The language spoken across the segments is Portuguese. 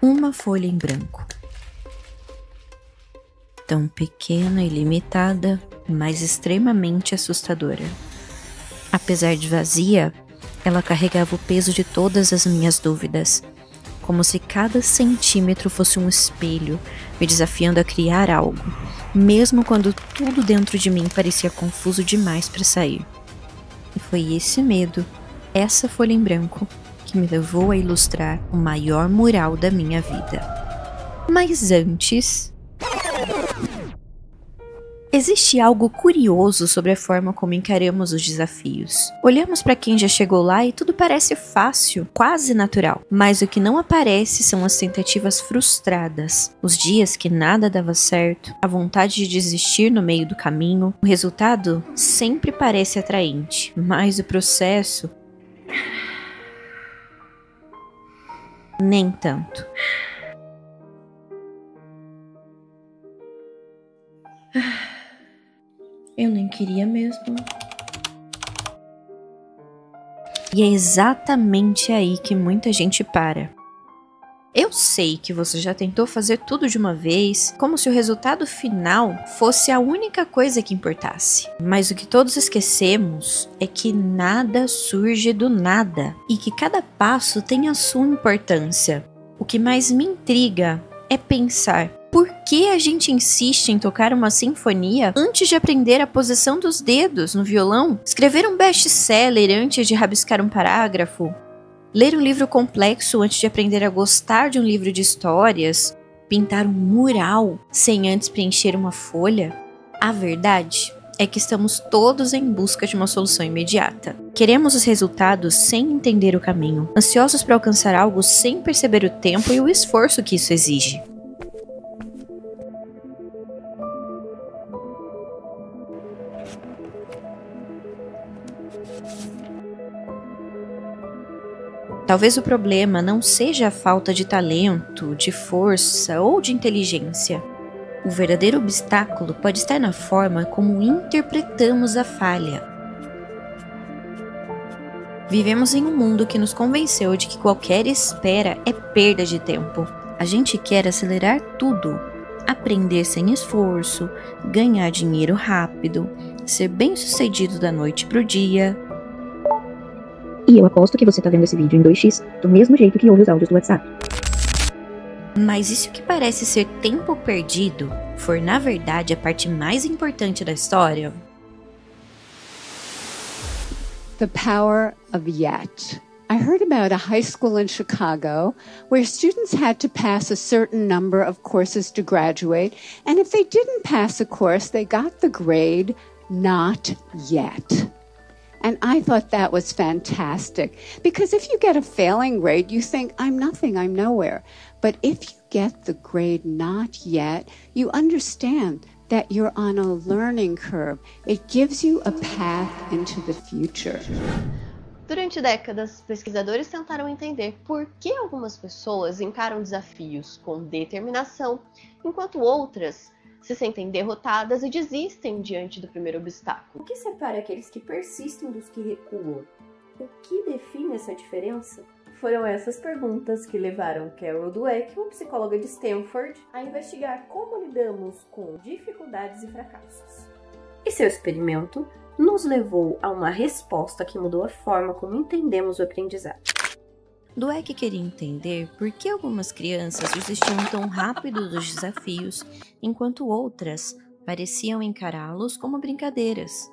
Uma folha em branco. Tão pequena e limitada, mas extremamente assustadora. Apesar de vazia, ela carregava o peso de todas as minhas dúvidas, como se cada centímetro fosse um espelho, me desafiando a criar algo, mesmo quando tudo dentro de mim parecia confuso demais para sair. E foi esse medo, essa folha em branco, que me levou a ilustrar o maior mural da minha vida. Mas antes... Existe algo curioso sobre a forma como encaramos os desafios. Olhamos para quem já chegou lá e tudo parece fácil, quase natural. Mas o que não aparece são as tentativas frustradas, os dias que nada dava certo, a vontade de desistir no meio do caminho. O resultado sempre parece atraente, mas o processo... nem tanto. Eu nem queria mesmo. E é exatamente aí que muita gente para. Eu sei que você já tentou fazer tudo de uma vez, como se o resultado final fosse a única coisa que importasse. Mas o que todos esquecemos é que nada surge do nada e que cada passo tem a sua importância. O que mais me intriga é pensar: por que a gente insiste em tocar uma sinfonia antes de aprender a posição dos dedos no violão? Escrever um best-seller antes de rabiscar um parágrafo? Ler um livro complexo antes de aprender a gostar de um livro de histórias? Pintar um mural sem antes preencher uma folha? A verdade é que estamos todos em busca de uma solução imediata. Queremos os resultados sem entender o caminho, ansiosos para alcançar algo sem perceber o tempo e o esforço que isso exige. Talvez o problema não seja a falta de talento, de força ou de inteligência. O verdadeiro obstáculo pode estar na forma como interpretamos a falha. Vivemos em um mundo que nos convenceu de que qualquer espera é perda de tempo. A gente quer acelerar tudo, aprender sem esforço, ganhar dinheiro rápido, ser bem-sucedido da noite pro dia. E eu aposto que você tá vendo esse vídeo em 2x, do mesmo jeito que ouve os áudios do WhatsApp. Mas isso que parece ser tempo perdido, for na verdade a parte mais importante da história? The power of yet. I heard about a high school in Chicago where students had to pass a certain number of courses to graduate, and if they didn't pass a course, they got the grade not yet. And I thought that was fantastic, because if you get a failing grade, you think, I'm nothing, I'm nowhere. But if you get the grade not yet, you understand that you're on a learning curve. It gives you a path into the future. Durante décadas, pesquisadores tentaram entender por que algumas pessoas encaram desafios com determinação, enquanto outras se sentem derrotadas e desistem diante do primeiro obstáculo. O que separa aqueles que persistem dos que recuam? O que define essa diferença? Foram essas perguntas que levaram Carol Dweck, uma psicóloga de Stanford, a investigar como lidamos com dificuldades e fracassos. E seu experimento nos levou a uma resposta que mudou a forma como entendemos o aprendizado. Dweck queria entender por que algumas crianças desistiam tão rápido dos desafios, enquanto outras pareciam encará-los como brincadeiras.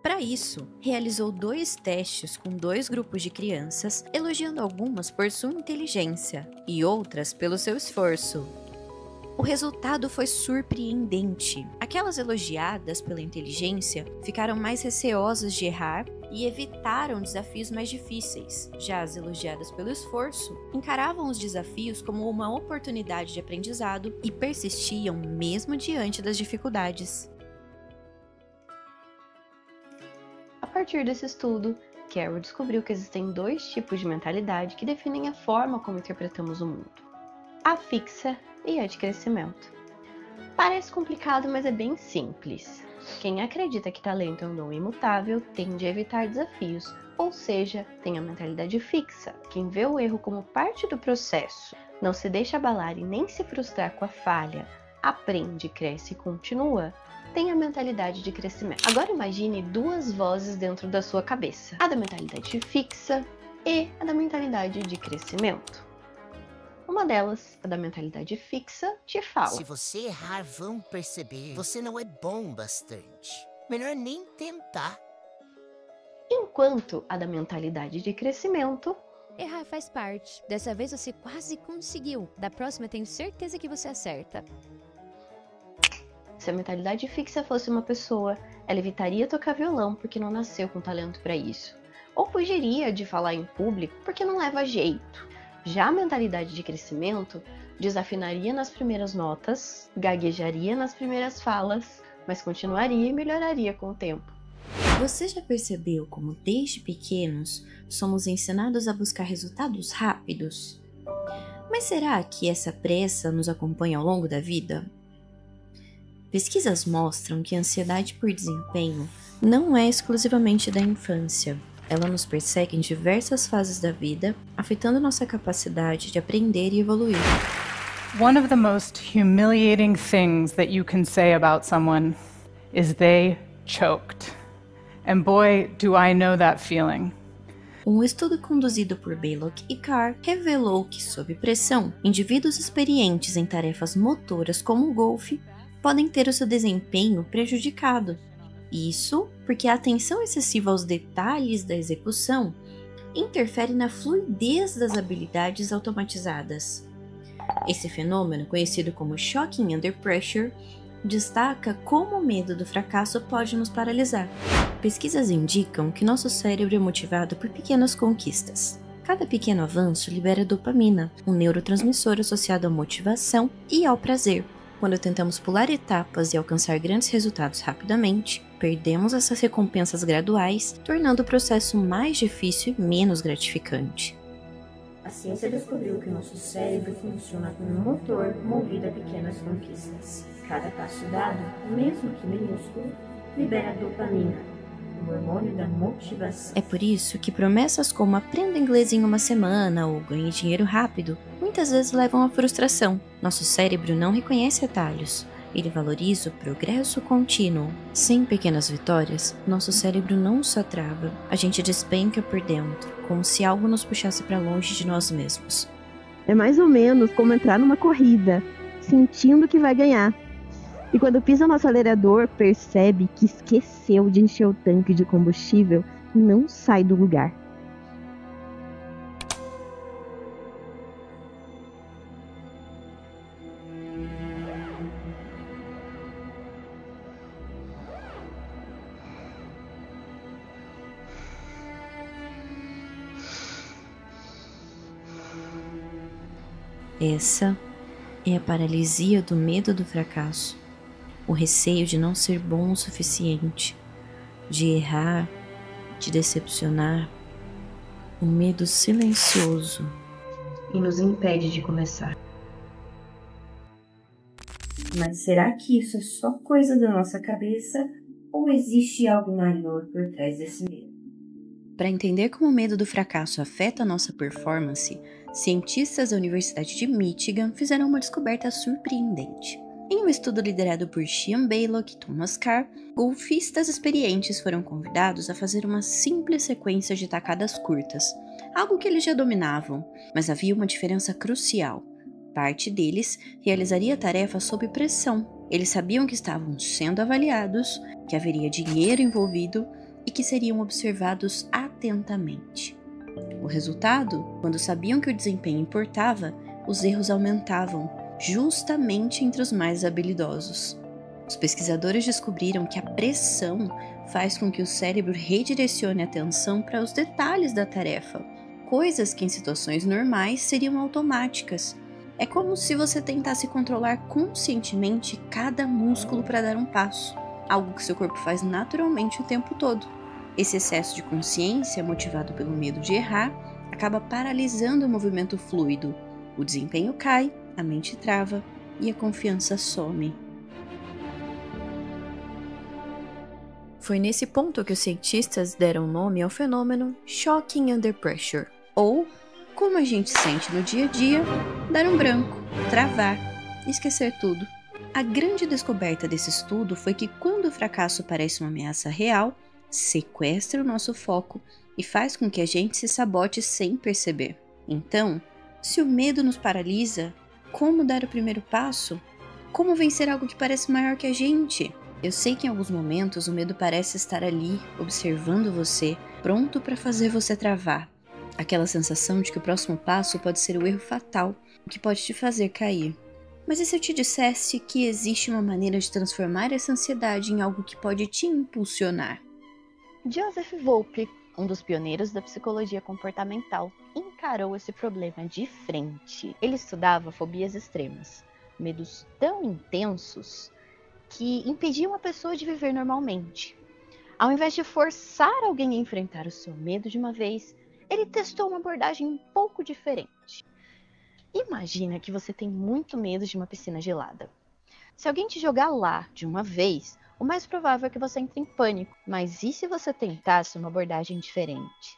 Para isso, realizou 2 testes com 2 grupos de crianças, elogiando algumas por sua inteligência e outras pelo seu esforço. O resultado foi surpreendente. Aquelas elogiadas pela inteligência ficaram mais receosas de errar e evitaram desafios mais difíceis. Já as elogiadas pelo esforço encaravam os desafios como uma oportunidade de aprendizado e persistiam mesmo diante das dificuldades. A partir desse estudo, Carol descobriu que existem 2 tipos de mentalidade que definem a forma como interpretamos o mundo: a fixa e a de crescimento. Parece complicado, mas é bem simples. Quem acredita que talento é um dom imutável tende a evitar desafios ou seja, tem a mentalidade fixa. Quem vê o erro como parte do processo, não se deixa abalar e nem se frustrar com a falha, aprende, cresce e continua, tem a mentalidade de crescimento. Agora imagine duas vozes dentro da sua cabeça, a da mentalidade fixa e a da mentalidade de crescimento. Uma delas, a da mentalidade fixa, te fala: se você errar, vão perceber. Você não é bom bastante. Melhor nem tentar. Enquanto a da mentalidade de crescimento: errar faz parte. Dessa vez você quase conseguiu. Da próxima tenho certeza que você acerta. Se a mentalidade fixa fosse uma pessoa, ela evitaria tocar violão porque não nasceu com talento para isso. Ou fugiria de falar em público porque não leva jeito. Já a mentalidade de crescimento desafinaria nas primeiras notas, gaguejaria nas primeiras falas, mas continuaria e melhoraria com o tempo. Você já percebeu como desde pequenos somos ensinados a buscar resultados rápidos? Mas será que essa pressa nos acompanha ao longo da vida? Pesquisas mostram que a ansiedade por desempenho não é exclusivamente da infância. Ela nos persegue em diversas fases da vida, afetando nossa capacidade de aprender e evoluir. One of the most humiliating things that you can say about someone is they choked. And boy, do I know that feeling. Um estudo conduzido por Baylock e Carr revelou que, sob pressão, indivíduos experientes em tarefas motoras como o golfe podem ter o seu desempenho prejudicado. Isso porque a atenção excessiva aos detalhes da execução interfere na fluidez das habilidades automatizadas. Esse fenômeno, conhecido como shocking under pressure, destaca como o medo do fracasso pode nos paralisar. Pesquisas indicam que nosso cérebro é motivado por pequenas conquistas. Cada pequeno avanço libera dopamina, um neurotransmissor associado à motivação e ao prazer. Quando tentamos pular etapas e alcançar grandes resultados rapidamente, perdemos essas recompensas graduais, tornando o processo mais difícil e menos gratificante. A ciência descobriu que nosso cérebro funciona como um motor movido a pequenas conquistas. Cada passo dado, mesmo que minúsculo, libera dopamina, o hormônio da motivação. É por isso que promessas como aprenda inglês em uma semana ou ganhe dinheiro rápido muitas vezes levam à frustração. Nosso cérebro não reconhece atalhos. Ele valoriza o progresso contínuo. Sem pequenas vitórias, nosso cérebro não só trava, a gente despenca por dentro, como se algo nos puxasse para longe de nós mesmos. É mais ou menos como entrar numa corrida, sentindo que vai ganhar. E quando pisa no acelerador, percebe que esqueceu de encher o tanque de combustível e não sai do lugar. Essa é a paralisia do medo do fracasso, o receio de não ser bom o suficiente, de errar, de decepcionar, o medo silencioso E nos impede de começar. Mas será que isso é só coisa da nossa cabeça ou existe algo maior por trás desse medo? Para entender como o medo do fracasso afeta a nossa performance, cientistas da Universidade de Michigan fizeram uma descoberta surpreendente. Em um estudo liderado por Sean Baylock e Thomas Carr, golfistas experientes foram convidados a fazer uma simples sequência de tacadas curtas, algo que eles já dominavam, mas havia uma diferença crucial. Parte deles realizaria a tarefa sob pressão. Eles sabiam que estavam sendo avaliados, que haveria dinheiro envolvido e que seriam observados atentamente. O resultado, quando sabiam que o desempenho importava, os erros aumentavam, justamente entre os mais habilidosos. Os pesquisadores descobriram que a pressão faz com que o cérebro redirecione a atenção para os detalhes da tarefa, coisas que em situações normais seriam automáticas. É como se você tentasse controlar conscientemente cada músculo para dar um passo, algo que seu corpo faz naturalmente o tempo todo. Esse excesso de consciência, motivado pelo medo de errar, acaba paralisando o movimento fluido. O desempenho cai, a mente trava e a confiança some. Foi nesse ponto que os cientistas deram nome ao fenômeno Shocking Under Pressure, ou, como a gente sente no dia a dia, dar um branco, travar, esquecer tudo. A grande descoberta desse estudo foi que quando o fracasso parece uma ameaça real, sequestra o nosso foco e faz com que a gente se sabote sem perceber. Então, se o medo nos paralisa, como dar o primeiro passo? Como vencer algo que parece maior que a gente? Eu sei que em alguns momentos o medo parece estar ali, observando você, pronto para fazer você travar. Aquela sensação de que o próximo passo pode ser o erro fatal, o que pode te fazer cair. Mas e se eu te dissesse que existe uma maneira de transformar essa ansiedade em algo que pode te impulsionar? Joseph Volpe, um dos pioneiros da psicologia comportamental, encarou esse problema de frente. Ele estudava fobias extremas, medos tão intensos que impediam a pessoa de viver normalmente. Ao invés de forçar alguém a enfrentar o seu medo de uma vez, ele testou uma abordagem um pouco diferente. Imagina que você tem muito medo de uma piscina gelada. Se alguém te jogar lá de uma vez, o mais provável é que você entre em pânico. Mas e se você tentasse uma abordagem diferente?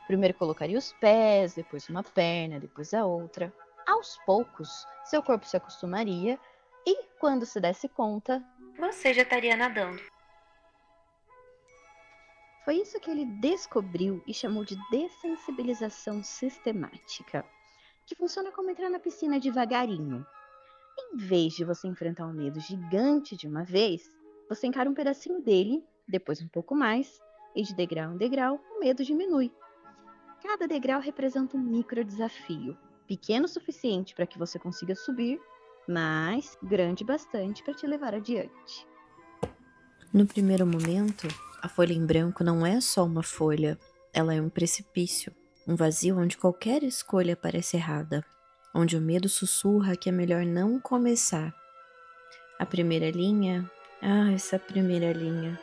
Primeiro colocaria os pés, depois uma perna, depois a outra. Aos poucos, seu corpo se acostumaria e, quando se desse conta, você já estaria nadando. Foi isso que ele descobriu e chamou de dessensibilização sistemática, que funciona como entrar na piscina devagarinho. Em vez de você enfrentar um medo gigante de uma vez, você encara um pedacinho dele, depois um pouco mais, e de degrau em degrau, o medo diminui. Cada degrau representa um micro desafio, pequeno o suficiente para que você consiga subir, mas grande bastante para te levar adiante. No primeiro momento, a folha em branco não é só uma folha, ela é um precipício. Um vazio onde qualquer escolha parece errada, onde o medo sussurra que é melhor não começar. A primeira linha, essa primeira linha.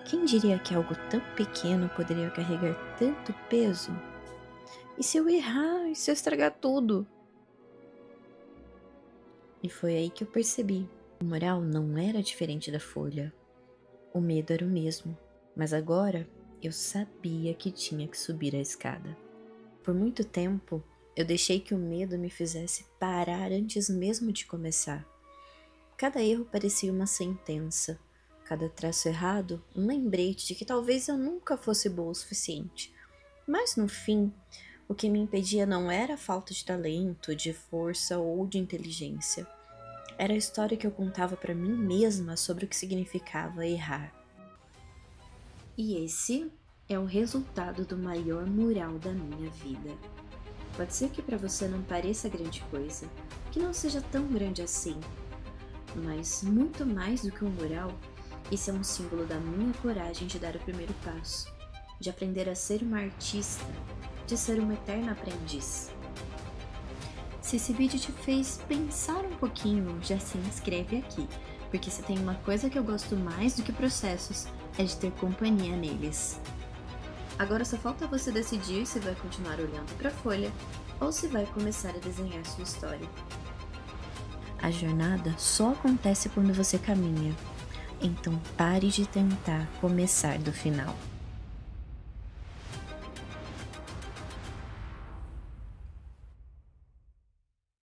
Quem diria que algo tão pequeno poderia carregar tanto peso? E se eu errar? E se eu estragar tudo? E foi aí que eu percebi. O mural não era diferente da folha. O medo era o mesmo, mas agora eu sabia que tinha que subir a escada. Por muito tempo, eu deixei que o medo me fizesse parar antes mesmo de começar. Cada erro parecia uma sentença, cada traço errado um lembrete de que talvez eu nunca fosse boa o suficiente. Mas no fim, o que me impedia não era a falta de talento, de força ou de inteligência. Era a história que eu contava para mim mesma sobre o que significava errar. E esse é o resultado do maior mural da minha vida. Pode ser que para você não pareça grande coisa, que não seja tão grande assim, mas muito mais do que um mural, esse é um símbolo da minha coragem de dar o primeiro passo, de aprender a ser uma artista, de ser uma eterna aprendiz. Se esse vídeo te fez pensar um pouquinho, já se inscreve aqui, porque se tem uma coisa que eu gosto mais do que processos, é de ter companhia neles. Agora só falta você decidir se vai continuar olhando para a folha ou se vai começar a desenhar sua história. A jornada só acontece quando você caminha, então pare de tentar começar do final.